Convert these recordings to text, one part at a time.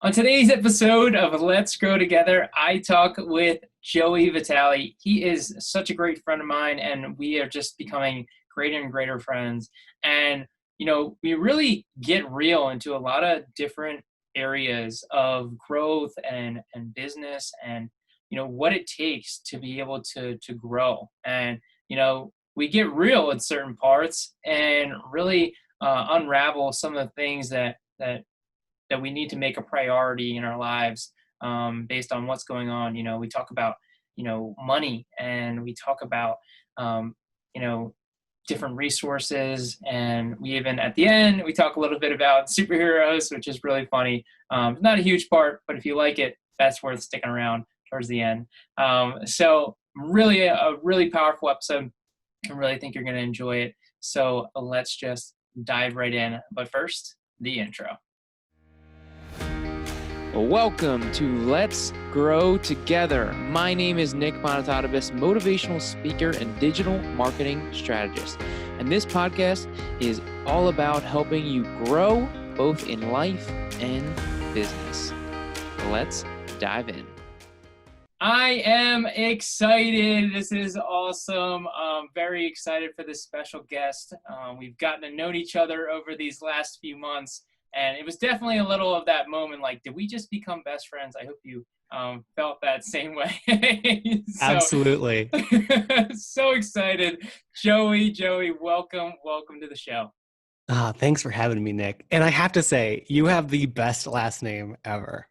On today's episode of Let's Grow Together, I talk with Joey Vitale. He is such a great friend of mine, and we are just becoming greater and greater friends. And, we really get real into a lot of different areas of growth and business and, what it takes to be able to grow. And, we get real in certain parts and really unravel some of the things that we need to make a priority in our lives based on what's going on. We talk about, money, and we talk about, you know, different resources. And we even, at the end, we talk a little bit about superheroes, which is really funny. Not a huge part, but if you like it, that's worth sticking around towards the end. So really a really powerful episode. I really think you're going to enjoy it. So let's just dive right in. But first, the intro. Welcome to Let's Grow Together. My name is Nick Monotadibus, motivational speaker and digital marketing strategist. And this podcast is all about helping you grow both in life and business. Let's dive in. I am excited. This is awesome. Very excited for this special guest. We've gotten to know each other over these last few months. And it was definitely a little of that moment, like, did we just become best friends? I hope you felt that same way. Absolutely. So excited. Joey, welcome to the show. Thanks for having me, Nick. And I have to say, you have the best last name ever.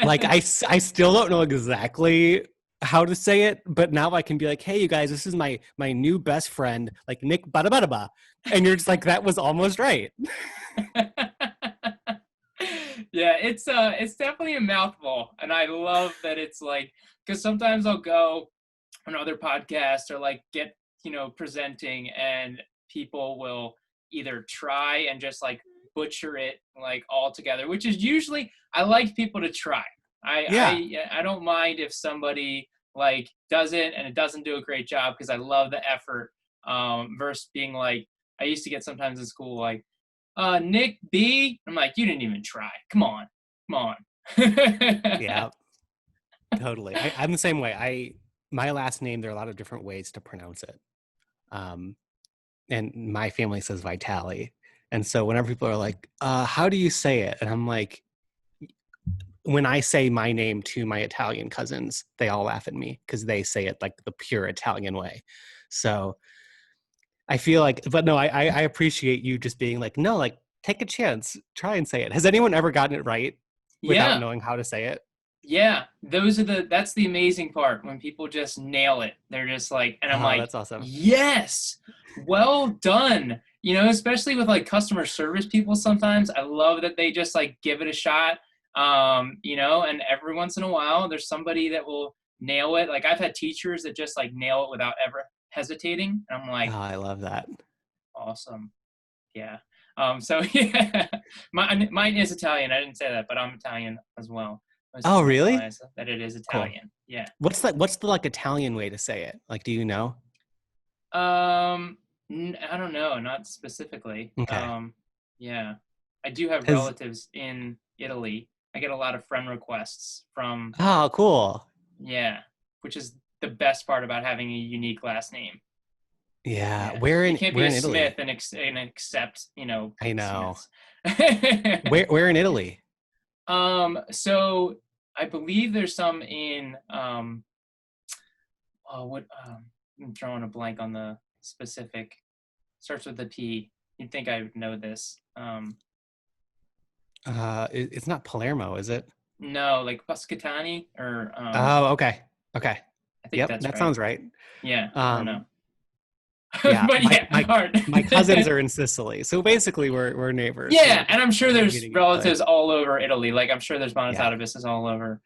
Like, I still don't know exactly how to say it, but now I can be like, hey, you guys, this is my new best friend, like Nick Badabadaba. And you're just like, that was almost right. Yeah, it's definitely a mouthful, and I love that it's like, because sometimes I'll go on other podcasts or like get presenting, and people will either try and just like butcher it like all together, which is usually, I like people to try. I don't mind if somebody like does it and it doesn't do a great job, because I love the effort versus being like, I used to get sometimes in school like, Nick B. I'm like, you didn't even try. Come on. Yeah, totally. I'm the same way. My last name, there are a lot of different ways to pronounce it. And my family says Vitale. And so whenever people are like, how do you say it? And I'm like, when I say my name to my Italian cousins, they all laugh at me because they say it like the pure Italian way. So I feel like, but no, I appreciate you just being like, no, like, take a chance, try and say it. Has anyone ever gotten it right without knowing how to say it? Yeah, that's the amazing part, when people just nail it. They're just like, and I'm like, that's awesome. Yes, well done. Especially with like customer service people, sometimes I love that they just like give it a shot. And every once in a while there's somebody that will nail it. Like, I've had teachers that just like nail it without ever hesitating, and I'm like, I love that. Awesome. Yeah. So yeah, mine is Italian. I didn't say that, but I'm Italian as well. Oh, really? That it is Italian. Cool. Yeah. What's the like Italian way to say it? Like, do you know? I don't know, not specifically. Okay. Yeah, I do have relatives in Italy. I get a lot of friend requests from. Oh, cool. Yeah, which is the best part about having a unique last name. Yeah, you can't be a Italy? Smith and accept, I know. Smiths. Where in Italy? So I believe there's some in I'm throwing a blank on the specific. Starts with a P. You'd think I would know this. It's not Palermo, is it? No, like Pascatani or. Oh, okay. I think that's that right. sounds right. Yeah, I don't know. Yeah, but my cousins are in Sicily, so basically we're neighbors. Yeah, and I'm sure there's relatives all over Italy. Like, I'm sure there's Monotadibus all over.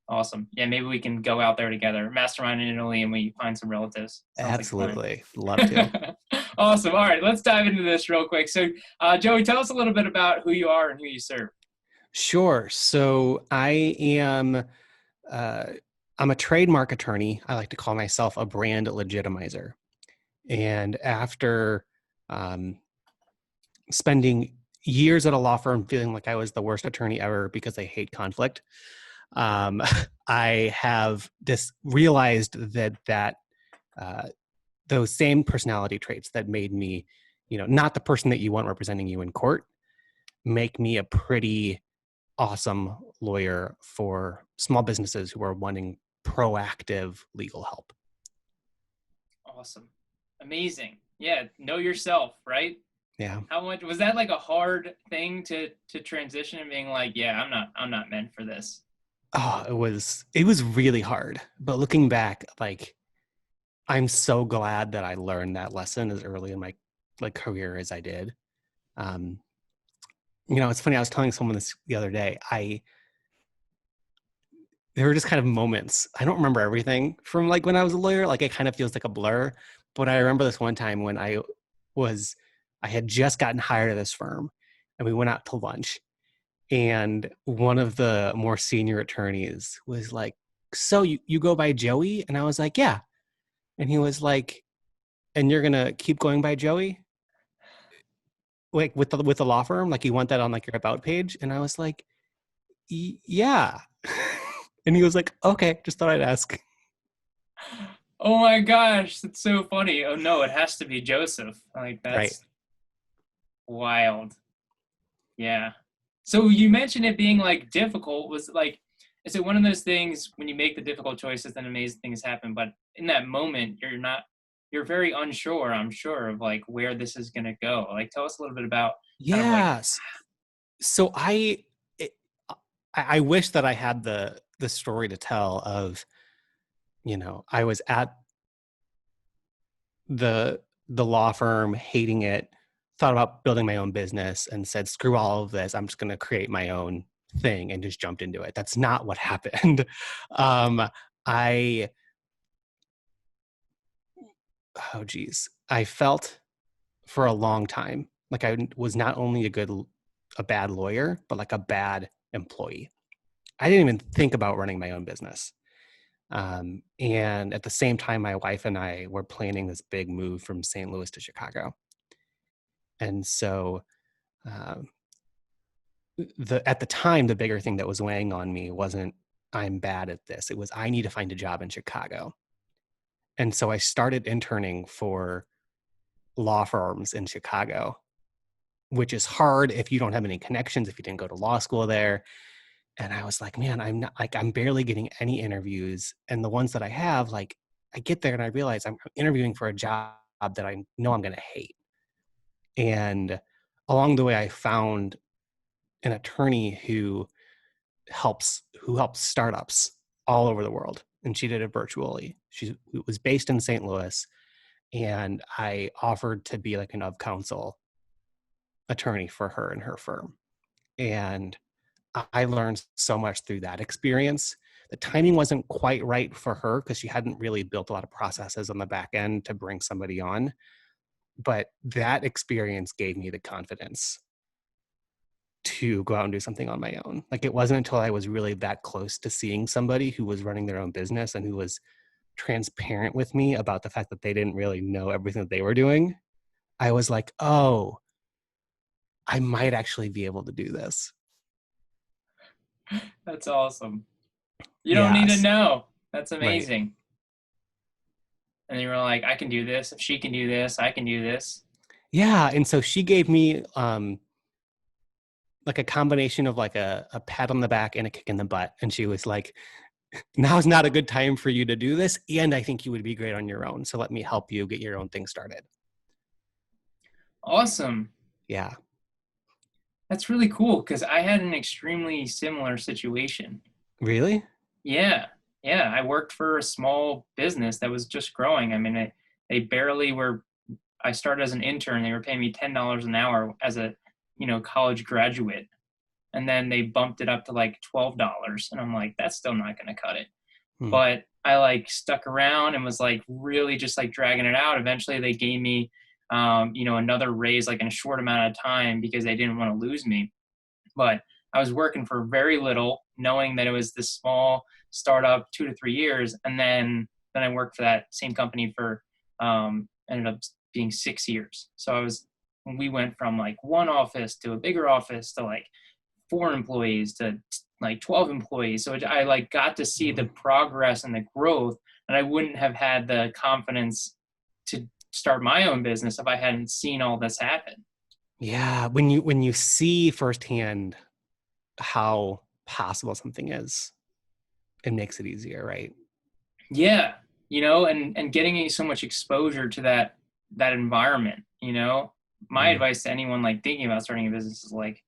Awesome. Yeah, maybe we can go out there together, mastermind in Italy, and we find some relatives. Sounds absolutely, love to. Awesome. All right, let's dive into this real quick. So, Joey, tell us a little bit about who you are and who you serve. Sure. So I am. I'm a trademark attorney. I like to call myself a brand legitimizer. And after spending years at a law firm feeling like I was the worst attorney ever because I hate conflict. Um, I have realized that uh, those same personality traits that made me, not the person that you want representing you in court, make me a pretty awesome lawyer for small businesses who are wanting proactive legal help. Awesome. Amazing. Yeah. Know yourself, right? Yeah. How much was that like a hard thing to transition and being like, yeah, I'm not meant for this. Oh, it was really hard. But looking back, like I'm so glad that I learned that lesson as early in my career as I did. Um, it's funny. I was telling someone this the other day. There were just kind of moments. I don't remember everything from like when I was a lawyer. Like it kind of feels like a blur. But I remember this one time when I had just gotten hired at this firm, and we went out to lunch, and one of the more senior attorneys was like, "So you go by Joey?" And I was like, "Yeah." And he was like, "And you're gonna keep going by Joey, like with the law firm? Like you want that on like your about page?" And I was like, "Yeah." And he was like, "Okay, just thought I'd ask." Oh my gosh, that's so funny. Oh no, it has to be Joseph. Like Right. that's wild. Yeah. So you mentioned it being like difficult. Was it like, is it one of those things when you make the difficult choices, then amazing things happen? But in that moment, you're very unsure, I'm sure, of like where this is going to go. Like, tell us a little bit about kind of like, Yes. So it, I wish that I had the story to tell of, I was at the law firm, hating it, thought about building my own business, and said, "Screw all of this. I'm just going to create my own thing," and just jumped into it. That's not what happened. I oh geez, I felt for a long time like I was not only a bad lawyer, but like a bad employee. I didn't even think about running my own business. And at the same time, my wife and I were planning this big move from St. Louis to Chicago. And so, um, at the time, the bigger thing that was weighing on me wasn't I'm bad at this. It was I need to find a job in Chicago. And so I started interning for law firms in Chicago, which is hard if you don't have any connections, if you didn't go to law school there. And I was like, man, I'm barely getting any interviews. And the ones that I have, like, I get there and I realize I'm interviewing for a job that I know I'm going to hate. And along the way, I found an attorney who helps startups all over the world. And she did it virtually. She was based in St. Louis. And I offered to be like an of counsel attorney for her and her firm. And I learned so much through that experience. The timing wasn't quite right for her because she hadn't really built a lot of processes on the back end to bring somebody on. But that experience gave me the confidence to go out and do something on my own. Like it wasn't until I was really that close to seeing somebody who was running their own business and who was transparent with me about the fact that they didn't really know everything that they were doing. I was like, oh, I might actually be able to do this. that's awesome. You don't need to Yes. know. That's Right. amazing. And you were like, I can do this. If she can do this, I can do this. Yeah. And so she gave me like a combination of like a pat on the back and a kick in the butt. And she was like, now's not a good time for you to do this. And I think you would be great on your own. So let me help you get your own thing started. Awesome. Yeah. That's really cool because I had an extremely similar situation. Really? Yeah. Yeah. I worked for a small business that was just growing. I mean, they barely were. I started as an intern. They were paying me $10 an hour as a, college graduate. And then they bumped it up to like $12. And I'm like, that's still not going to cut it. Hmm. But I like stuck around and was like really just like dragging it out. Eventually they gave me, another raise like in a short amount of time because they didn't want to lose me. But I was working for very little, knowing that it was this small startup, 2 to 3 years, and then I worked for that same company for ended up being 6 years. So I was we went from like one office to a bigger office to like 4 employees to like 12 employees. So I like got to see the progress and the growth, and I wouldn't have had the confidence to start my own business if I hadn't seen all this happen. Yeah, when you see firsthand how possible something is, it makes it easier, right? Yeah, and getting so much exposure to that environment. My Mm, advice to anyone like thinking about starting a business is like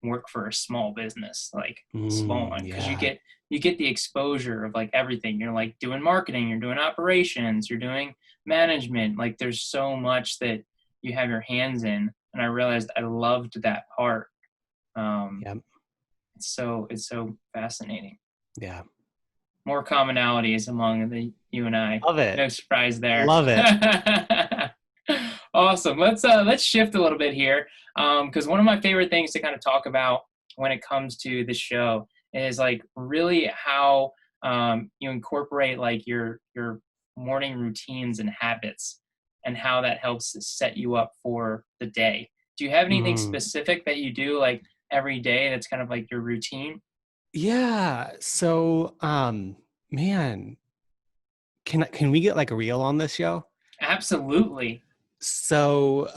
work for a small business, like a small one, because you yeah. get the exposure of like everything. You're like doing marketing, you're doing operations, you're doing management. Like there's so much that you have your hands in, and I realized I loved that part. Um, Yep. it's so fascinating. Yeah. More commonalities among you and I. Love it. No surprise there. Love it. Awesome. Let's shift a little bit here, because one of my favorite things to kind of talk about when it comes to the show is like really how you incorporate like your morning routines and habits, and how that helps set you up for the day. Do you have anything Mm. specific that you do like every day that's kind of like your routine? Yeah. So, man, can we get like a reel on this show? Absolutely. So,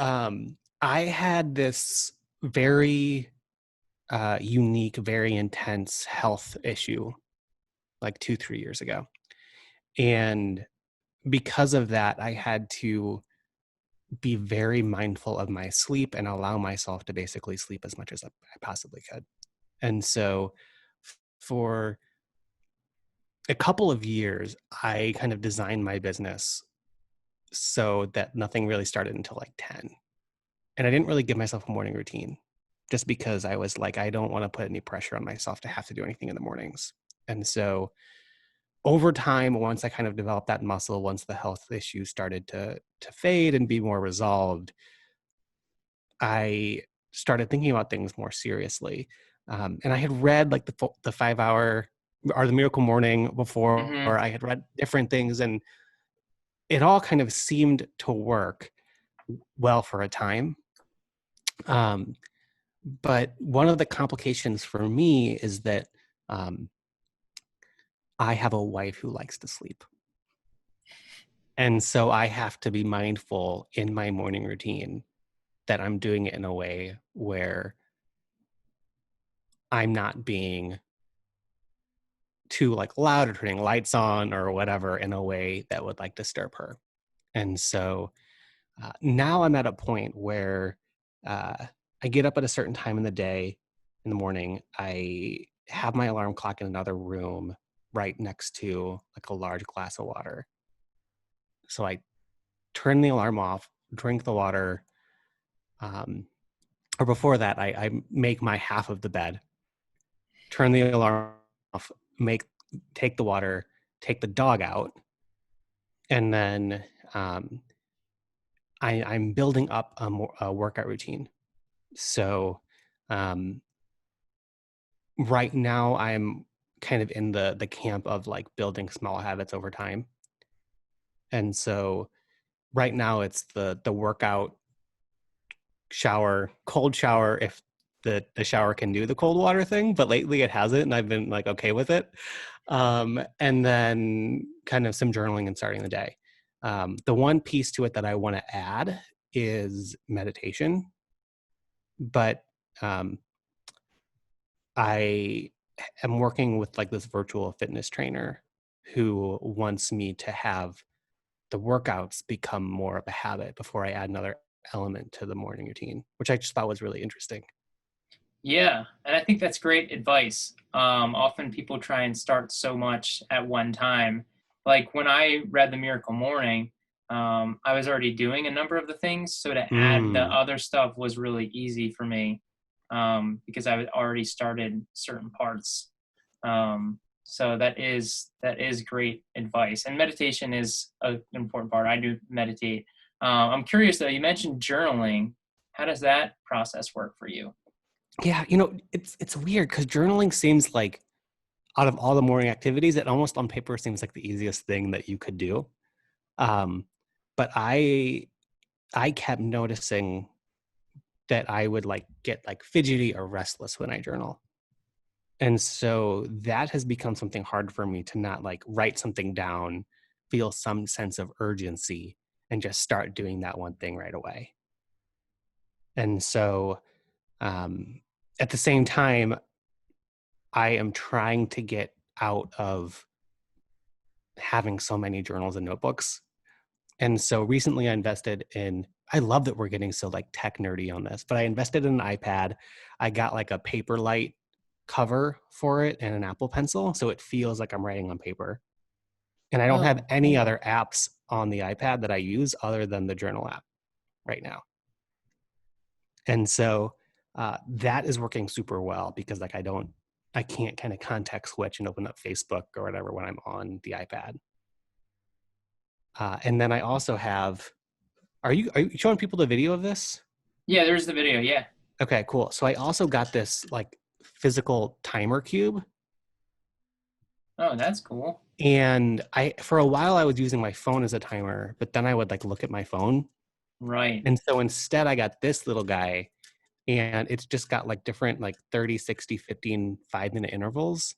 I had this very unique, very intense health issue like 2, 3 years ago. And because of that, I had to be very mindful of my sleep and allow myself to basically sleep as much as I possibly could. And so for a couple of years, I kind of designed my business so that nothing really started until like 10. And I didn't really give myself a morning routine just because I was like, I don't want to put any pressure on myself to have to do anything in the mornings. And so over time, once I kind of developed that muscle, once the health issues started to fade and be more resolved, I started thinking about things more seriously. And I had read like the 5 hour or the Miracle Morning before, Hmm. or I had read different things, and it all kind of seemed to work well for a time. Um, but one of the complications for me is that um, I have a wife who likes to sleep. And so I have to be mindful in my morning routine that I'm doing it in a way where I'm not being too like loud or turning lights on or whatever in a way that would like disturb her. And so now I'm at a point where uh, I get up at a certain time in the day, in the morning. I have my alarm clock in another room right next to like a large glass of water. So I turn the alarm off, drink the water, um, or before that, I make my half of the bed, turn the alarm off, take the water, take the dog out, and then um, I'm building up a workout routine. So um, right now, I'm kind of in the camp of like building small habits over time. And so right now, it's the workout, shower, cold shower if the shower can do the cold water thing, but lately it hasn't, and I've been like okay with it. And then kind of some journaling and starting the day. The one piece to it that I want to add is meditation, but um, I am working with like this virtual fitness trainer who wants me to have the workouts become more of a habit before I add another element to the morning routine, which I just thought was really interesting. Yeah, and I think that's great advice. Often people try and start so much at one time. Like when I read The Miracle Morning, I was already doing a number of the things, so to add the Mm, other stuff was really easy for me, because I had already started certain parts. So that is great advice, and meditation is an important part. I do meditate. I'm curious though. You mentioned journaling. How does that process work for you? yeah, it's weird because journaling seems like out of all the morning activities, it almost on paper seems like the easiest thing that you could do. Um, but I kept noticing that I would like get like fidgety or restless when I journal. And so that has become something hard for me to not like write something down, feel some sense of urgency, and just start doing that one thing right away. And so um, at the same time, I am trying to get out of having so many journals and notebooks. And so recently I love that we're getting so like tech nerdy on this, but I invested in an iPad. I got like a Paperlight cover for it and an Apple Pencil. So it feels like I'm writing on paper. And I don't have Oh, any cool. other apps on the iPad that I use other than the journal app right now. And so that is working super well because like I can't kind of context switch and open up Facebook or whatever when I'm on the iPad. And then I also have, are you showing people the video of this? Yeah, there's the video. Yeah. Okay, cool. So I also got this like physical timer cube. Oh, that's cool. And for a while I was using my phone as a timer, but then I would like look at my phone. Right. And so instead I got this little guy, and it's just got like different like 30, 60, 15, 5-minute intervals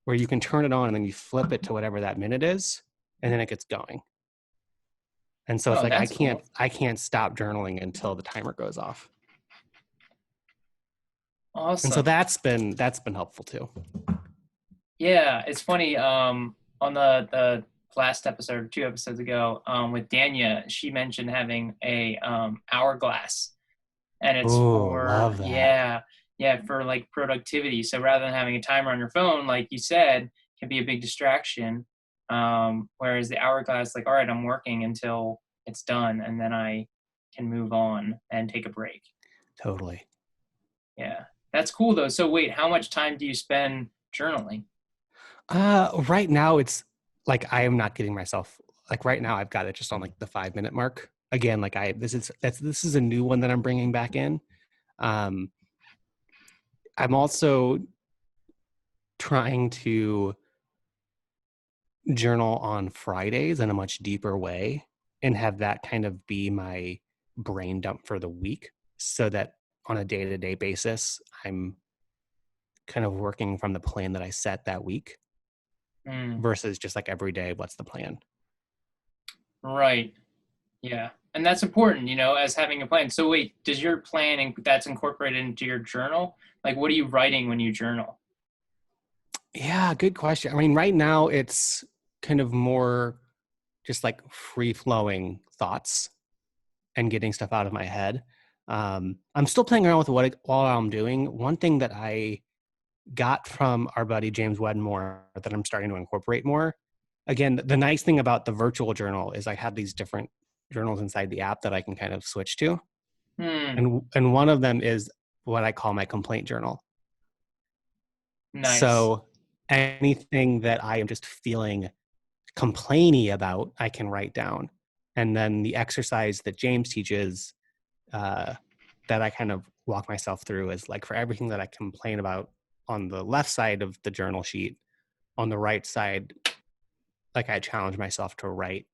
where you can turn it on and then you flip it to whatever that minute is, and then it gets going. And so it's Oh, like that's cool. I can't stop journaling until the timer goes off. And so Awesome. that's been helpful too. Yeah, it's funny. On the last episode, 2 episodes ago, with Danya, she mentioned having a hourglass, and it's Oh, for love that. yeah, for like productivity. So rather than having a timer on your phone, like you said, can be a big distraction. Whereas the hourglass, like, all right, I'm working until it's done, and then I can move on and take a break. Totally. Yeah, that's cool though. So wait, how much time do you spend journaling? Right now it's like I am not getting myself like right now I've got it just on like the 5-minute mark. Again, like this is a new one that I'm bringing back in. Um, I'm also trying to journal on Fridays in a much deeper way and have that kind of be my brain dump for the week so that on a day-to-day basis I'm kind of working from the plan that I set that week Mm, versus just like every day what's the plan. right. Yeah. And that's important, as having a plan. So wait, does your plan that's incorporated into your journal? Like what are you writing when you journal? Yeah, good question. I mean, right now it's kind of more just like free flowing thoughts and getting stuff out of my head. I'm still playing around with what I'm doing. One thing that I got from our buddy James Wedmore that I'm starting to incorporate more. Again, the nice thing about the virtual journal is I have these different journals inside the app that I can kind of switch to. Hmm. And one of them is what I call my complaint journal. Nice. So anything that I am just feeling complainy about, I can write down. And then the exercise that James teaches uh, that I kind of walk myself through is like for everything that I complain about on the left side of the journal sheet, on the right side, like I challenge myself to write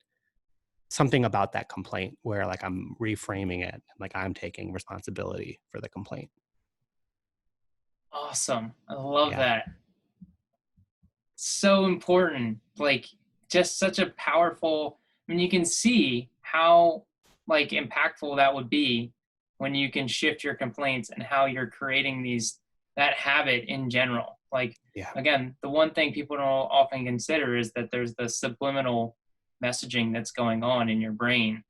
something about that complaint where like I'm reframing it, like I'm taking responsibility for the complaint. Awesome. I love Yeah. that. So important. Like just such a powerful, I mean, you can see how like impactful that would be when you can shift your complaints and how you're creating that habit in general. Like Yeah. again, the one thing people don't often consider is that there's the subliminal messaging that's going on in your brain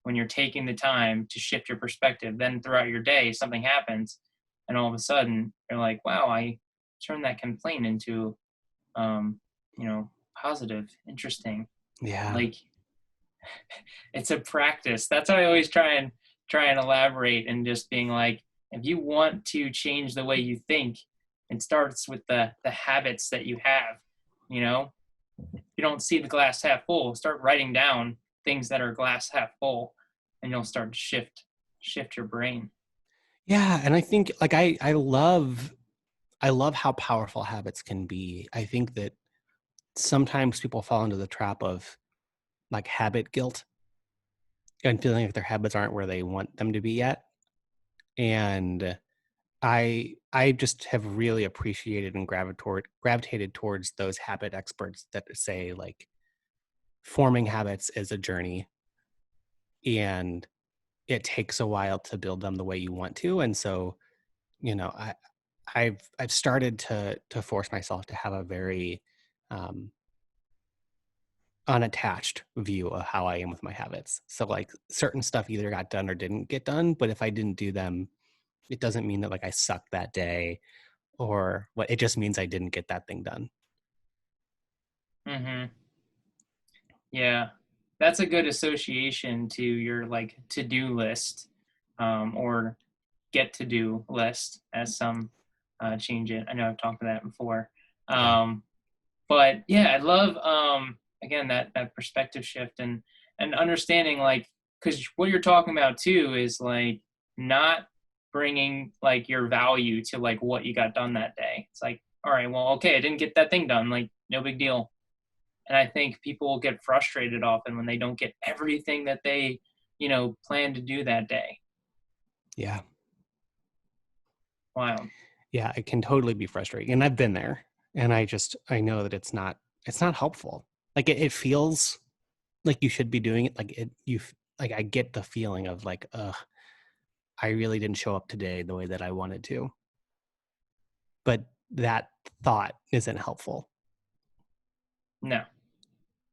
when you're taking the time to shift your perspective. Then throughout your day, something happens, and all of a sudden you're like, wow, I turned that complaint into um, positive, interesting. Yeah. Like it's a practice. That's how I always try and elaborate and just being like, if you want to change the way you think, it starts with the habits that you have. You know, if you don't see the glass half full, start writing down things that are glass half full, and you'll start to shift your brain. Yeah. And I think like I love how powerful habits can be. I think that sometimes people fall into the trap of like habit guilt and feeling like their habits aren't where they want them to be yet. And I just have really appreciated and gravitated towards those habit experts that say like forming habits is a journey and it takes a while to build them the way you want to. And so, you know, I've started to force myself to have a very um, unattached view of how I am with my habits. So like certain stuff either got done or didn't get done, but if I didn't do them, it doesn't mean that like I sucked that day or what. It just means I didn't get that thing done. Mm-hmm. Yeah, that's a good association to your like to-do list, or get to do list, as some change it. I know I've talked about that before. Yeah. Um, but yeah, I love again that perspective shift and understanding, like, because what you're talking about too is like not bringing like your value to like what you got done that day. It's like, all right, well, okay, I didn't get that thing done, like no big deal. And I think people get frustrated often when they don't get everything that they, plan to do that day. Yeah. Wow. Yeah. It can totally be frustrating. And I've been there. And I know that it's not helpful. Like it feels like you should be doing it. Like I get the feeling of like, I really didn't show up today the way that I wanted to. But that thought isn't helpful. No.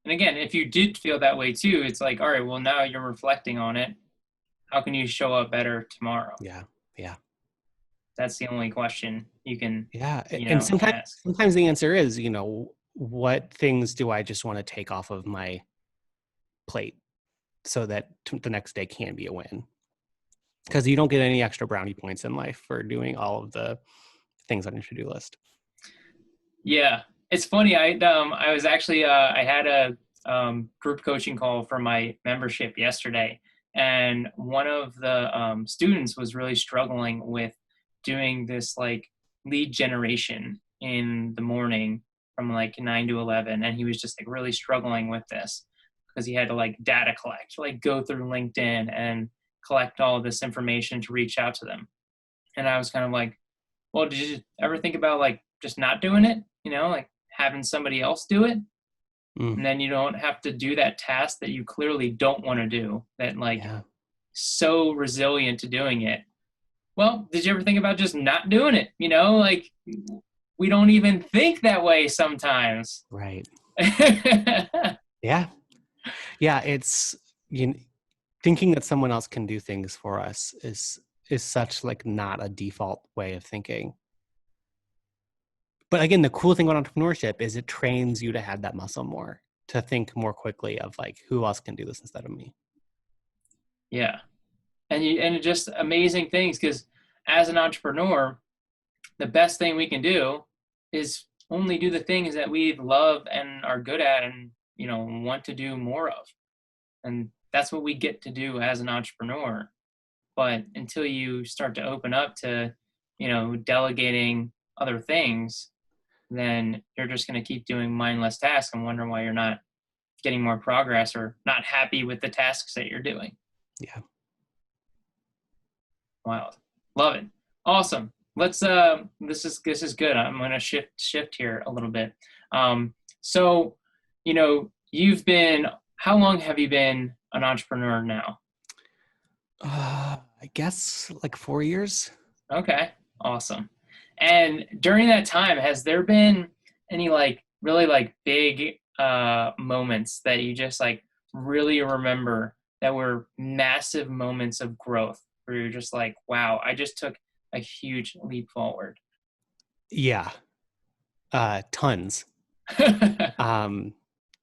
And again, if you did feel that way too, it's like, all right, well, now you're reflecting on it. How can you show up better tomorrow? Yeah. Yeah. That's the only question you can, Yeah. And ask. sometimes the answer is, what things do I just want to take off of my plate so that the next day can be a win? Because you don't get any extra brownie points in life for doing all of the things on your to-do list. Yeah, it's funny. I was actually I had a group coaching call for my membership yesterday, and one of the students was really struggling with doing this like lead generation in the morning from like 9 to 11, and he was just like really struggling with this because he had to like data collect, like go through LinkedIn and collect all of this information to reach out to them. And I was kind of like, well, did you ever think about like just not doing it? Like having somebody else do it, Mm, and then you don't have to do that task that you clearly don't want to do. That like yeah. so resilient to doing it. Well, did you ever think about just not doing it? Like we don't even think that way sometimes. Right. Yeah. Yeah. It's thinking that someone else can do things for us is such like not a default way of thinking. But again, the cool thing about entrepreneurship is it trains you to have that muscle more, to think more quickly of like, who else can do this instead of me? Yeah, and just amazing things, because as an entrepreneur, the best thing we can do is only do the things that we love and are good at and want to do more of. And that's what we get to do as an entrepreneur. But until you start to open up to delegating other things, then you're just going to keep doing mindless tasks and wondering why you're not getting more progress or not happy with the tasks that you're doing. Yeah. Wild. Love it. Awesome. Let's this is good. I'm going to shift here a little bit. So, you've been, how long have you been an entrepreneur now? I guess like 4 years. Okay. Awesome. And during that time, has there been any like really like big moments that you just like really remember that were massive moments of growth where you're just like, wow, I just took a huge leap forward? Yeah. Tons.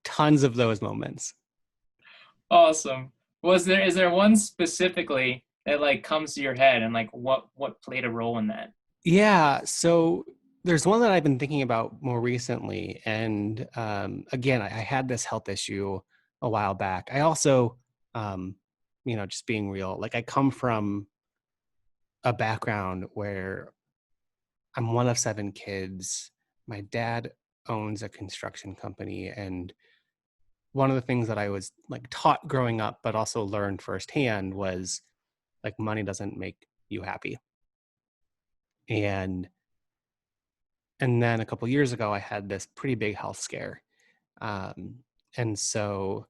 Tons of those moments. Awesome. Is there one specifically that like comes to your head, and like what played a role in that? Yeah. So there's one that I've been thinking about more recently. And again, I had this health issue a while back. I also, just being real, like I come from a background where I'm one of 7 kids. My dad owns a construction company. And one of the things that I was like taught growing up, but also learned firsthand was like money doesn't make you happy. And then a couple of years ago, I had this pretty big health scare. And so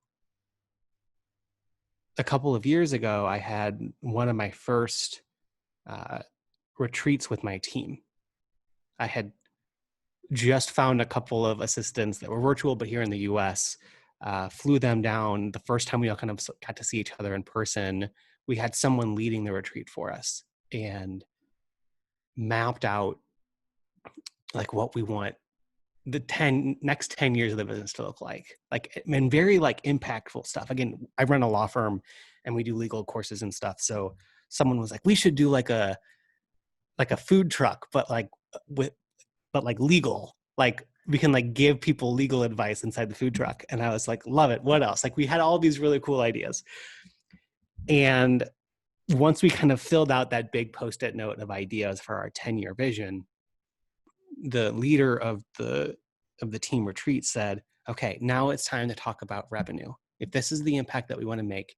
a couple of years ago, I had one of my first retreats with my team. I had just found a couple of assistants that were virtual, but here in the US, flew them down. The first time we all kind of got to see each other in person, we had someone leading the retreat for us and mapped out like what we want the next 10 years of the business to look like and very like impactful stuff. Again, I run a law firm and we do legal courses and stuff. So someone was like, we should do like a food truck, but like legal, like we can like give people legal advice inside the food truck. And I was like, love it. What else? Like we had all these really cool ideas. And once we kind of filled out that big Post-it note of ideas for our 10-year vision, the leader of the team retreat said, okay, now it's time to talk about revenue. If this is the impact that we want to make,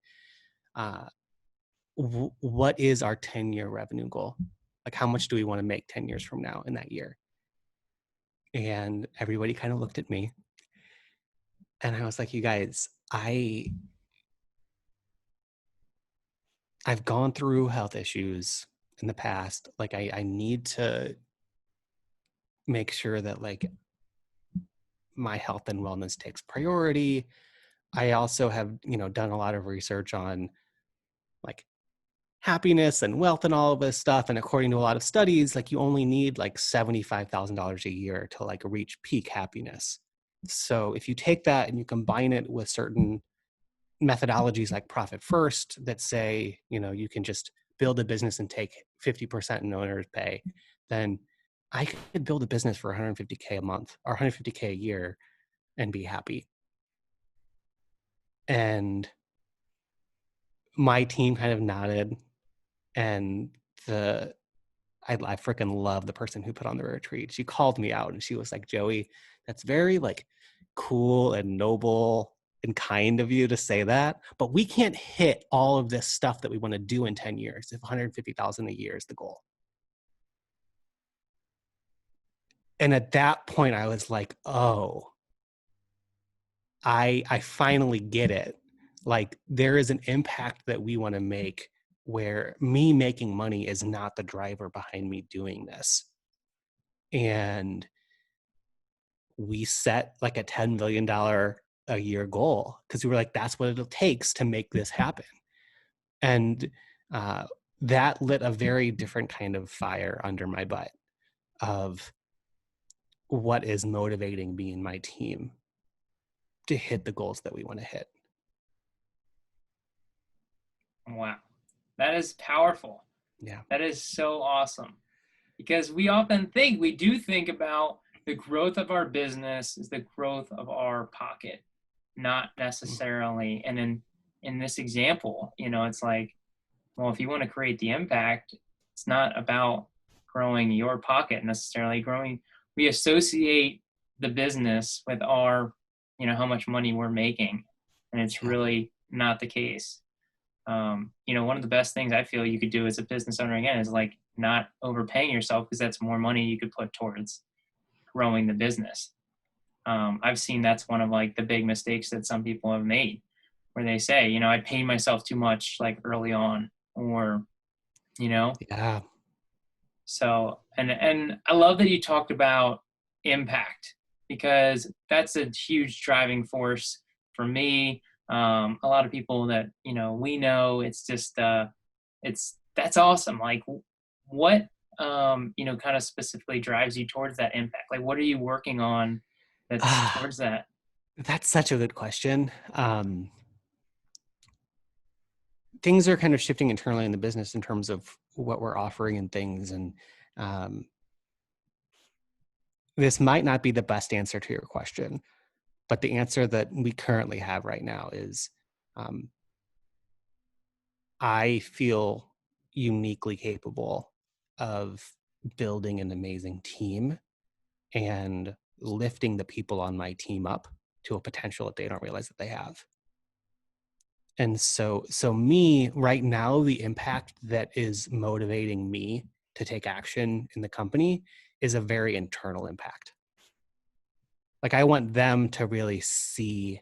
what is our 10-year revenue goal? Like how much do we want to make 10 years from now in that year? And everybody kind of looked at me and I was like, you guys, I've gone through health issues in the past. Like I need to make sure that like my health and wellness takes priority. I also have, done a lot of research on like happiness and wealth and all of this stuff. And according to a lot of studies, like you only need like $75,000 a year to like reach peak happiness. So if you take that and you combine it with certain methodologies like profit first that say, you can just build a business and take 50% in owner's pay, then I could build a business for 150K a month or 150K a year and be happy. And my team kind of nodded, and I freaking love the person who put on the retreat. She called me out and she was like, Joey, that's very like cool and noble and kind of you to say that, but we can't hit all of this stuff that we want to do in 10 years if 150,000 a year is the goal. And at that point I was like, oh, I finally get it. Like there is an impact that we want to make where me making money is not the driver behind me doing this. And we set like a $10 million a year goal because we were like, that's what it takes to make this happen. And that lit a very different kind of fire under my butt of what is motivating me and my team to hit the goals that we want to hit. Wow. That is powerful. Yeah. That is so awesome. Because we do think about the growth of our business is the growth of our pocket, not necessarily. And in this example, it's like, well, if you want to create the impact, it's not about growing your pocket necessarily. We associate the business with our, how much money we're making. And it's really not the case. One of the best things I feel you could do as a business owner again is like not overpaying yourself, because that's more money you could put towards growing the business. I've seen that's one of like the big mistakes that some people have made, where they say, I paid myself too much like early on, or, Yeah. So, and I love that you talked about impact, because that's a huge driving force for me. A lot of people that, we know, it's just, that's awesome. Like what, kind of specifically drives you towards that impact? Like, what are you working on that's towards that? That's such a good question. Things are kind of shifting internally in the business in terms of what we're offering and things. And this might not be the best answer to your question, but the answer that we currently have right now is I feel uniquely capable of building an amazing team and lifting the people on my team up to a potential that they don't realize that they have. And so me right now, the impact that is motivating me to take action in the company is a very internal impact. Like I want them to really see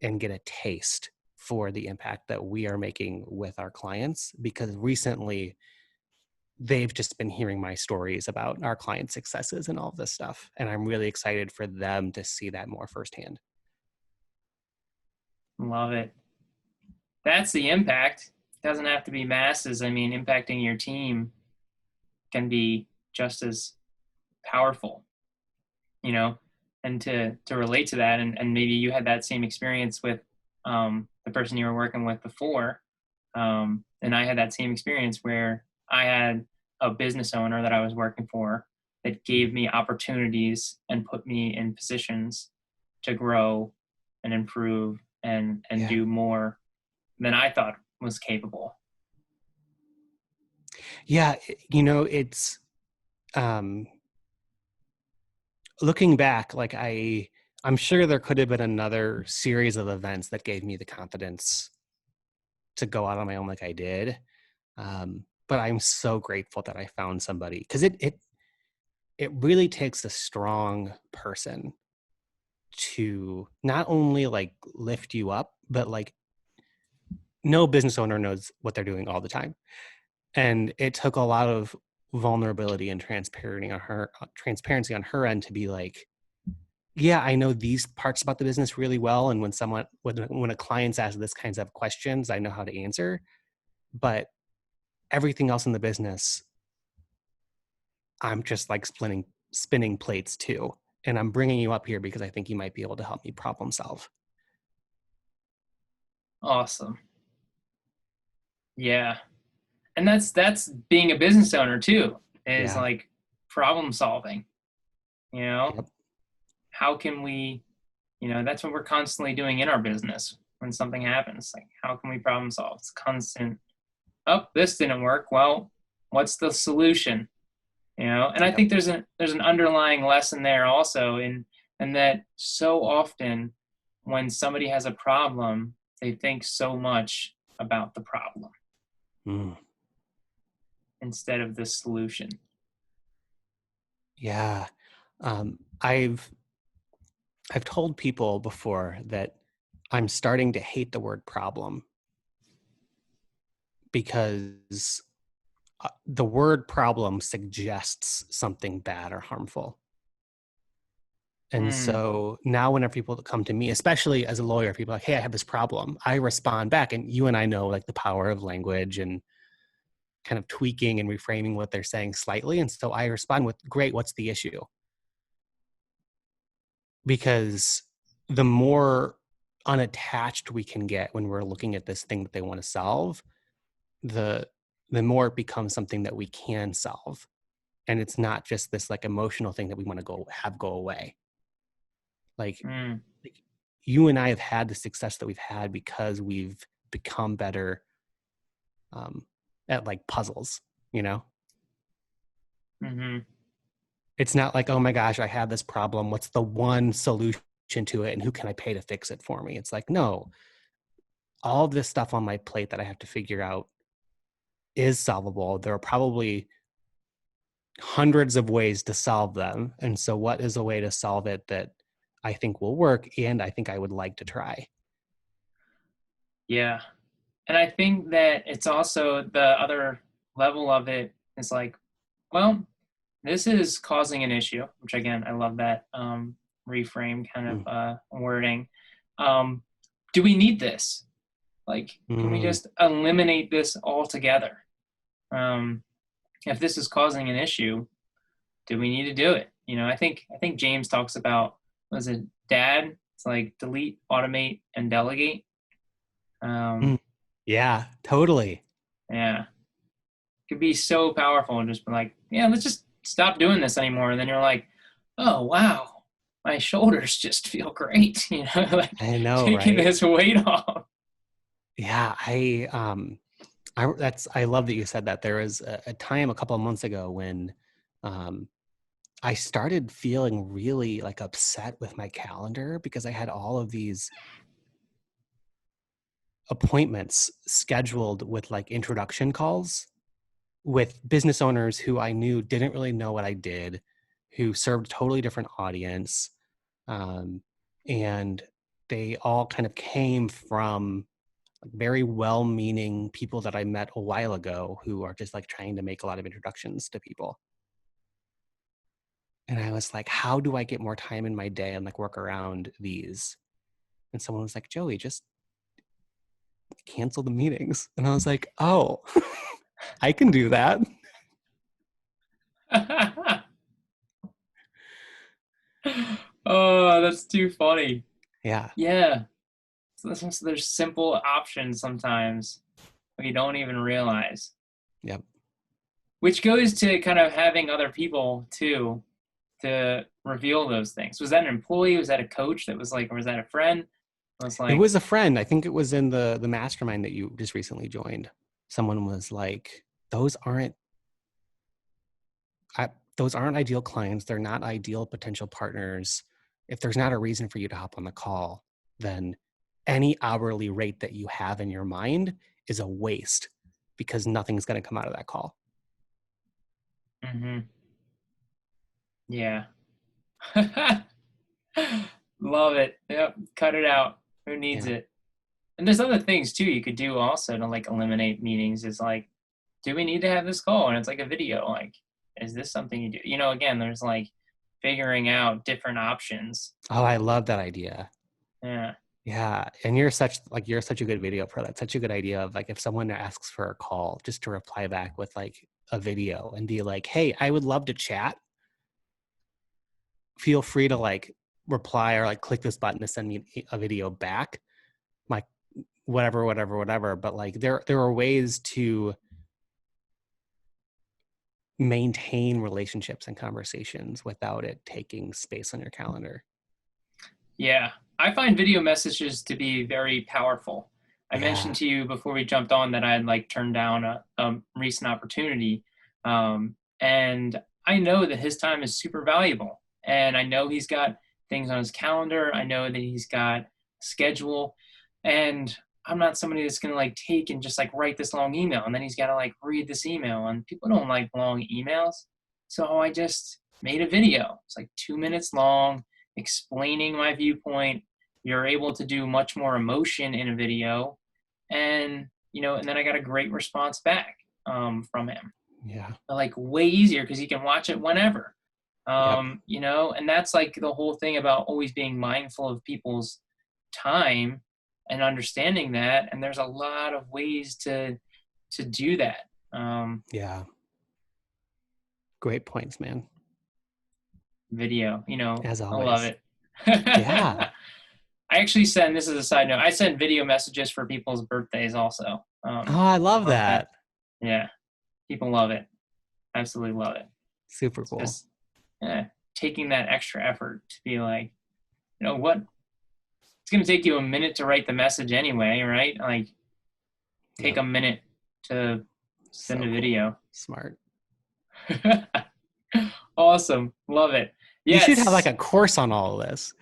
and get a taste for the impact that we are making with our clients, because recently they've just been hearing my stories about our client successes and all of this stuff. And I'm really excited for them to see that more firsthand. Love it. That's the impact. Doesn't have to be masses. I mean, impacting your team can be just as powerful, you know, and to relate to that, and maybe you had that same experience with the person you were working with before, and I had that same experience where I had a business owner that I was working for that gave me opportunities and put me in positions to grow and improve and Yeah. do more than I thought was capable. Yeah. It's um, looking back, like I'm sure there could have been another series of events that gave me the confidence to go out on my own like I did. But I'm so grateful that I found somebody, because it really takes a strong person to not only like lift you up, but like no business owner knows what they're doing all the time. And it took a lot of vulnerability and transparency on her end to be like, yeah, I know these parts about the business really well. And when a client's asked this kinds of questions, I know how to answer. But everything else in the business, I'm just like spinning plates too. And I'm bringing you up here because I think you might be able to help me problem solve. Awesome. Yeah. And that's being a business owner too, is Yeah. like problem solving, you know? Yep. How can we, that's what we're constantly doing in our business when something happens. Like, how can we problem solve? It's constant, oh, this didn't work. Well, what's the solution? And I Yep. think there's an underlying lesson there also in that so often when somebody has a problem, they think so much about the problem Mm. instead of the solution. Yeah. I've told people before that I'm starting to hate the word problem, because the word problem suggests something bad or harmful. And Mm, so now whenever people come to me, especially as a lawyer, people are like, hey, I have this problem, I respond back. And you and I know like the power of language and kind of tweaking and reframing what they're saying slightly. And so I respond with, great, what's the issue? Because the more unattached we can get when we're looking at this thing that they want to solve, the more it becomes something that we can solve. And it's not just this like emotional thing that we want to go away. Like, mm, like you and I have had the success that we've had because we've become better at like puzzles, you know? mm-hmm. It's not like, oh my gosh, I have this problem. What's the one solution to it? And who can I pay to fix it for me? It's like, no, all of this stuff on my plate that I have to figure out is solvable. There are probably hundreds of ways to solve them. And so what is a way to solve it that I think will work and I think I would like to try? Yeah. And I think that it's also the other level of it is like, well, this is causing an issue, which again, I love that reframe kind of Mm. wording. Um, do we need this? Like, can we Mm. just eliminate this altogether? Um, if this is causing an issue, do we need to do it? I think James talks about, was it dad? It's like delete, automate, and delegate. Um, Mm. Yeah, totally. yeah, could be so powerful and just be like, yeah, let's just stop doing this anymore. And then you're like, oh wow, my shoulders just feel great, like I know, taking right? this weight off. Yeah, I love that you said that. There was a time a couple of months ago when um I started feeling really like upset with my calendar because I had all of these appointments scheduled with like introduction calls with business owners who I knew didn't really know what I did, who served a totally different audience. And they all kind of came from like very well-meaning people that I met a while ago who are just like trying to make a lot of introductions to people. And I was like, how do I get more time in my day and like work around these? And someone was like, Joey, just cancel the meetings. And I was like, oh, I can do that. Oh, that's too funny. Yeah. Yeah. So there's simple options sometimes we don't even realize, Yep. which goes to kind of having other people too to reveal those things. Was that an employee? Was that a coach that was like, or was that a friend? I was It like, was a friend. I think it was in the mastermind that you just recently joined. Someone was like, those aren't those aren't ideal clients. They're not ideal potential partners. If there's not a reason for you to hop on the call, then any hourly rate that you have in your mind is a waste because nothing's going to come out of that call. mm-hmm. Yeah. Love it. Yep. Cut it out. Who needs Yeah. it? And there's other things too you could do also to like eliminate meetings. Is like, do we need to have this call? And it's like a video. Like, is this something you do? You know, again, there's like figuring out different options. Oh, I love that idea. Yeah. Yeah. And you're such a good video pro. That's such a good idea of like if someone asks for a call, just to reply back with like a video and be like, hey, I would love to chat. Feel free to like reply or like click this button to send me a video back. Like whatever. But like there are ways to maintain relationships and conversations without it taking space on your calendar. Yeah. I find video messages to be very powerful. I mentioned to you before we jumped on that I had like turned down a recent opportunity. And I know that his time is super valuable. And I know he's got things on his calendar. I know that he's got a schedule. And I'm not somebody that's going to like take and just like write this long email. And then he's got to like read this email. And people don't like long emails. So I just made a video. It's like 2 minutes long, explaining my viewpoint. You're able to do much more emotion in a video. And, you know, and then I got a great response back from him. Yeah. Like way easier because you can watch it whenever. Yep. You know, and that's like the whole thing about always being mindful of people's time and understanding that. And there's a lot of ways to do that. Yeah. Great points, man. Video, you know, As I always. love it. Yeah. I actually send, this is a side note, I send video messages for people's birthdays also. Oh, I love that. Yeah. People love it. Absolutely love it. Super cool. Just taking that extra effort to be like, you know what? It's going to take you a minute to write the message anyway, right? Like, take a minute to send a video. Smart. Awesome. Love it. Yes. You should have like a course on all of this.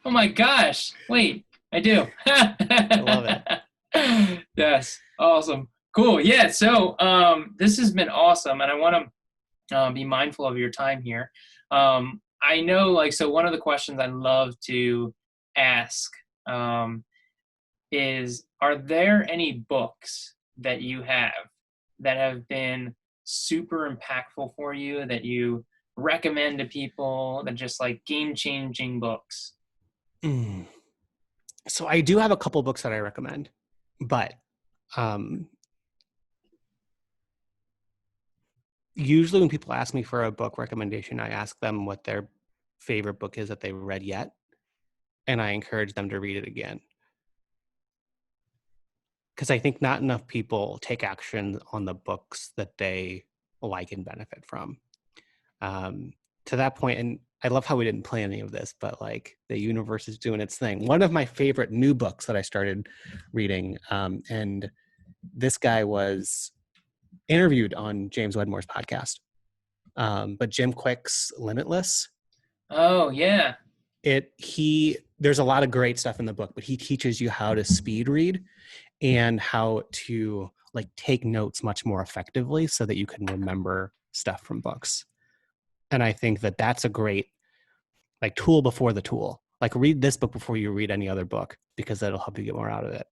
Oh my gosh. Wait, I do. I love it. Yes. Awesome. Cool. Yeah. So this has been awesome. And I want to be mindful of your time here. I know, like, so one of the questions I love to ask is, are there any books that you have been super impactful for you that you recommend to people, that just like game-changing books? So I do have a couple books that I recommend, but usually when people ask me for a book recommendation, I ask them what their favorite book is that they've read yet, and I encourage them to read it again. Because I think not enough people take action on the books that they like and benefit from. To that point, and I love how we didn't plan any of this, but like the universe is doing its thing. One of my favorite new books that I started reading, and this guy was interviewed on James Wedmore's podcast, but Jim Kwik's Limitless. Oh yeah. The there's a lot of great stuff in the book, but he teaches you how to speed read and how to like take notes much more effectively so that you can remember stuff from books. And I think that that's a great like tool before the tool. Like read this book before you read any other book because that'll help you get more out of it.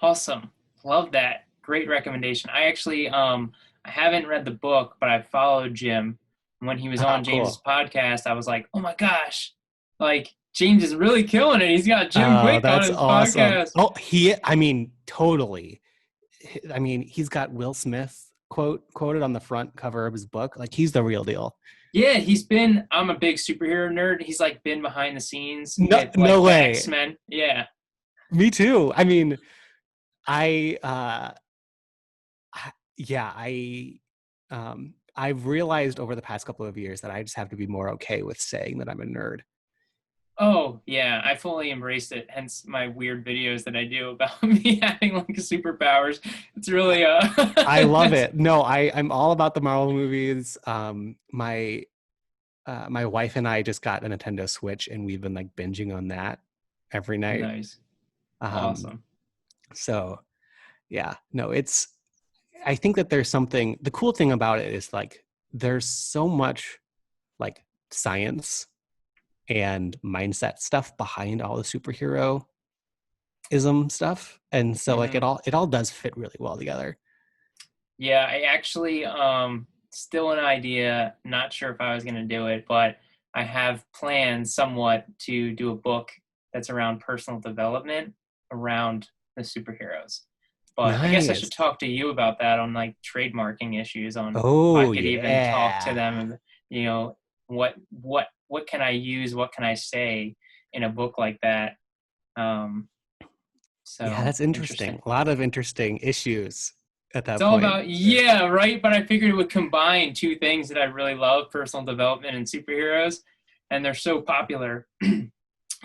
Awesome. Love that. Great recommendation. I actually I haven't read the book, but I followed Jim. When he was Oh, on James's cool. podcast, I was like, oh my gosh, like James is really killing it. He's got Jim Oh, Kwik on that's his awesome. podcast. Oh, I mean, totally. I mean, he's got Will Smith quoted on the front cover of his book. Like he's the real deal. Yeah, I'm a big superhero nerd. He's like been behind the scenes No, with no like the way. X-Men. Yeah. Me too. I mean, I yeah, I've realized over the past couple of years that I just have to be more okay with saying that I'm a nerd. Oh, yeah, I fully embraced it. Hence my weird videos that I do about me having like superpowers. It's really I love it. No, I'm all about the Marvel movies. My wife and I just got a Nintendo Switch and we've been like binging on that every night. nice. Um, Awesome. so yeah, no, I think that the cool thing about it is like, there's so much like science and mindset stuff behind all the superheroism stuff. And so like Hmm. it all does fit really well together. Yeah, I actually still an idea, not sure if I was going to do it, but I have plans somewhat to do a book that's around personal development around the superheroes. But I guess I should Nice. talk to you about that on like trademarking issues on if I Oh could even talk to yeah. them and you know what can I use, what can I say in a book like that. Um Yeah, so that's interesting. interesting. A lot of interesting issues at It's that all point. about, yeah, right. But I figured it would combine two things that I really love: personal development and superheroes, and they're so popular, the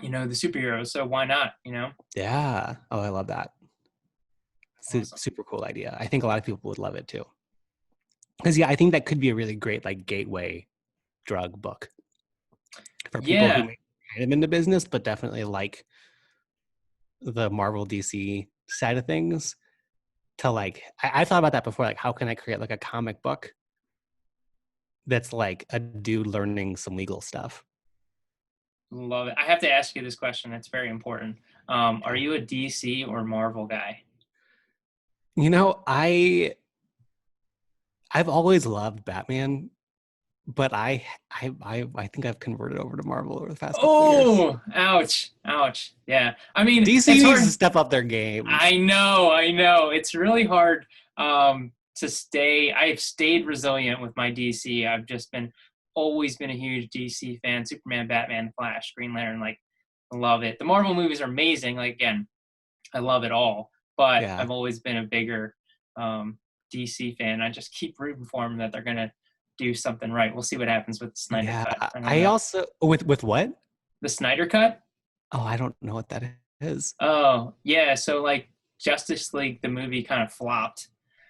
superheroes. So why not? Yeah. Oh, I love that. Awesome. Super cool idea. I think a lot of people would love it too. Because yeah, I think that could be a really great like gateway drug book for people who Yeah, may kind of into business, but definitely like the Marvel DC side of things. To like, I thought about that before. Like, how can I create like a comic book that's like a dude learning some legal stuff? love it. I have to ask you this question. It's very important. Are you a DC or Marvel guy? You know, I've always loved Batman, but I think I've converted over to Marvel over the past couple of years. Oh, ouch, ouch. Yeah. I mean, DC it's needs to hard. step up their game. I know. It's really hard to stay. I've stayed resilient with my DC. I've just always been a huge DC fan. Superman, Batman, Flash, Green Lantern, like love it. The Marvel movies are amazing. Like again, I love it all, but Yeah, I've always been a bigger DC fan. I just keep rooting for them that they're gonna do something right. We'll see what happens with the Snyder yeah. Cut. I don't I know. also with what? The Snyder Cut? Oh, I don't know what that is. Oh, yeah. So like Justice League, the movie kind of flopped,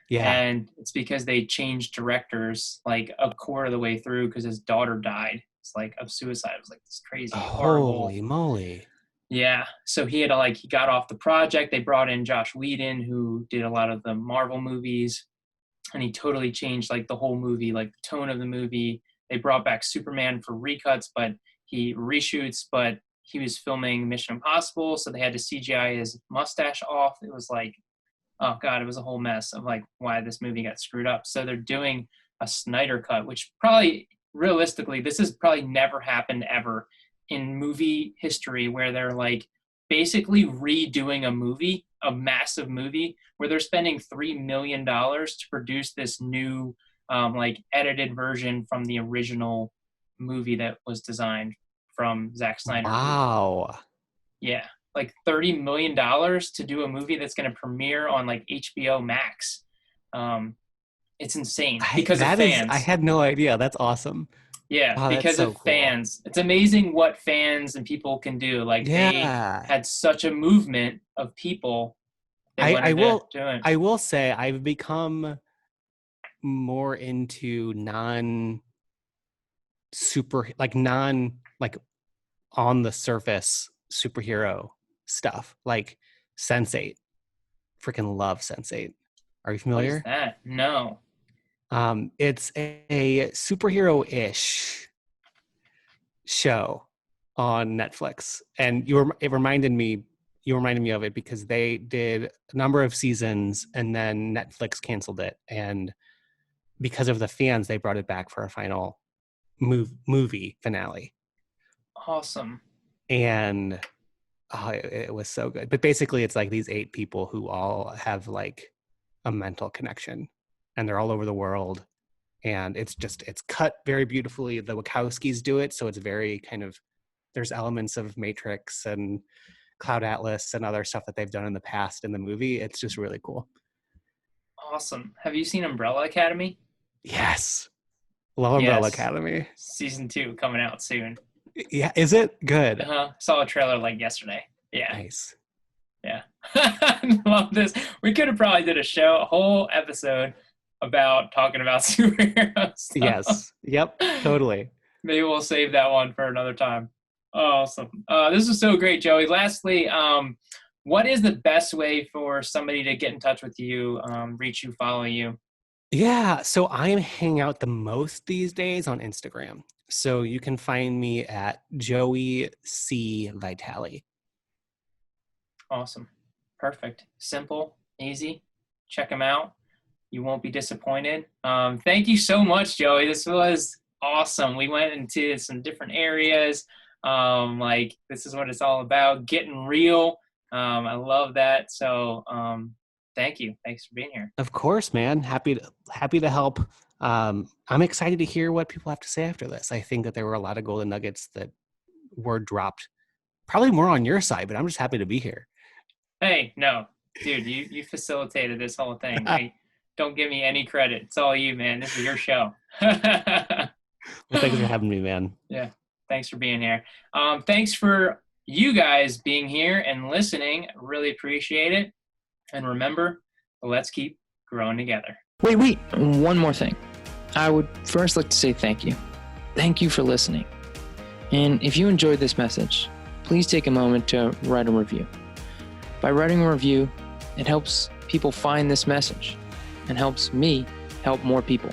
Yeah. and it's because they changed directors like a quarter of the way through because his daughter died. It's like of suicide. It was like this crazy, horrible. Holy moly. Yeah. So he got off the project. They brought in Josh Whedon, who did a lot of the Marvel movies, and he totally changed like the whole movie, like the tone of the movie. They brought back Superman for recuts, but he reshoots, but he was filming Mission Impossible, so they had to CGI his mustache off. It was like, oh god, it was a whole mess of like why this movie got screwed up. So they're doing a Snyder cut, which probably realistically, this has probably never happened ever in movie history where they're like basically redoing a massive movie where they're spending $3 million to produce this new like edited version from the original movie that was designed from Zack Snyder, who Wow. yeah, like $30 million to do a movie that's going to premiere on like HBO Max. It's insane because of I fans. had no idea. That's awesome. Yeah, Oh, that's because so of cool. fans. It's amazing what fans and people can do. Like they Yeah. had such a movement of people that I wanted to do it. I will say I've become more into non super like non like on the surface superhero stuff, like Sense8. Freaking love Sense8. Are you What is familiar? that? No. It's a superhero-ish show on Netflix, and you reminded me of it because they did a number of seasons and then Netflix canceled it, and because of the fans, they brought it back for a final movie finale. Awesome. And it was so good. But basically, it's like these 8 people who all have like a mental connection, and they're all over the world. And it's cut very beautifully. The Wachowskis do it, so it's very kind of, there's elements of Matrix and Cloud Atlas and other stuff that they've done in the past in the movie. It's just really cool. Awesome. Have you seen Umbrella Academy? Yes. Love Umbrella Yes. Academy. Season 2 coming out soon. Yeah, is it good? Saw a trailer like yesterday. Yeah. Nice. Yeah. Love this. We could have probably did a whole episode about talking about superheroes stuff. Yes. Yep. Totally. Maybe we'll save that one for another time. Awesome. This was so great, Joey. Lastly, what is the best way for somebody to get in touch with you, reach you, follow you? Yeah. So I am hanging out the most these days on Instagram. So you can find me at Joey C. Vitale. Awesome. Perfect. Simple, easy. Check them out. You won't be disappointed. Thank you so much, Joey. This was awesome. We went into some different areas. Like, this is what it's all about, getting real. I love that. So thank you. Thanks for being here. Of course, man. Happy to help. I'm excited to hear what people have to say after this. I think that there were a lot of golden nuggets that were dropped. Probably more on your side, but I'm just happy to be here. Hey, no, dude, you facilitated this whole thing. Don't give me any credit. It's all you, man. This is your show. Well, thanks for having me, man. Yeah, thanks for being here. Thanks for you guys being here and listening. Really appreciate it. And remember, let's keep growing together. Wait, one more thing. I would first like to say thank you. Thank you for listening. And if you enjoyed this message, please take a moment to write a review. By writing a review, it helps people find this message and helps me help more people.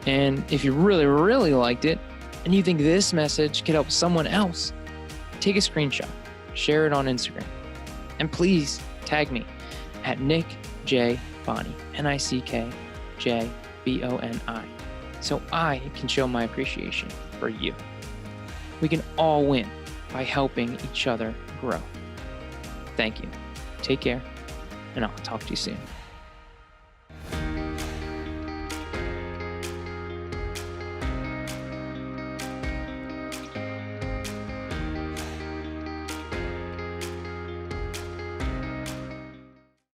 And if you really, really liked it and you think this message could help someone else, take a screenshot, share it on Instagram, and please tag me at Nick J. Boni, NickJBoni, so I can show my appreciation for you. We can all win by helping each other grow. Thank you. Take care, and I'll talk to you soon.